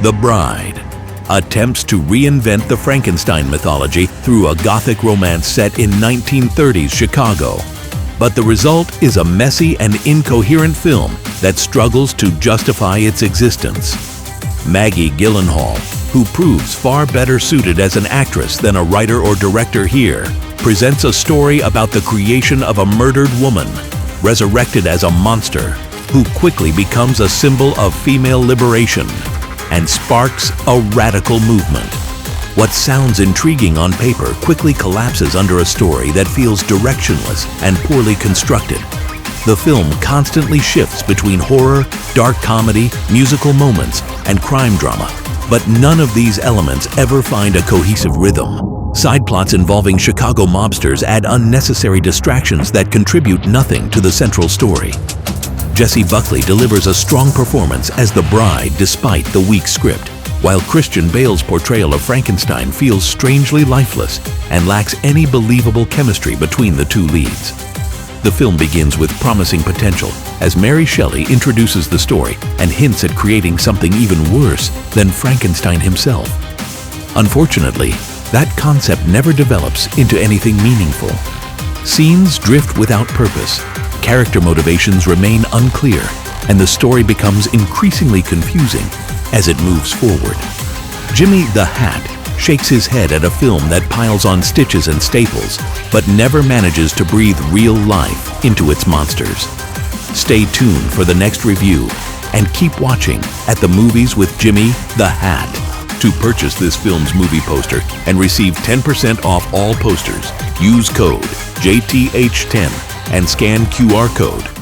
The Bride attempts to reinvent the Frankenstein mythology through a Gothic romance set in 1930s Chicago. But the result is a messy and incoherent film that struggles to justify its existence. Maggie Gyllenhaal, who proves far better suited as an actress than a writer or director here, presents a story about the creation of a murdered woman, resurrected as a monster, who quickly becomes a symbol of female liberation and sparks a radical movement. What sounds intriguing on paper quickly collapses under a story that feels directionless and poorly constructed. The film constantly shifts between horror, dark comedy, musical moments, and crime drama, but none of these elements ever find a cohesive rhythm. Side plots involving Chicago mobsters add unnecessary distractions that contribute nothing to the central story. Jessie Buckley delivers a strong performance as the bride despite the weak script, while Christian Bale's portrayal of Frankenstein feels strangely lifeless and lacks any believable chemistry between the two leads. The film begins with promising potential as Mary Shelley introduces the story and hints at creating something even worse than Frankenstein himself. Unfortunately, that concept never develops into anything meaningful. Scenes drift without purpose, character motivations remain unclear, and the story becomes increasingly confusing as it moves forward. Jimmy the Hat shakes his head at a film that piles on stitches and staples, but never manages to breathe real life into its monsters. Stay tuned for the next review and keep watching at the Movies with Jimmy the Hat. To purchase this film's movie poster and receive 10% off all posters, use code JTH10 and scan QR code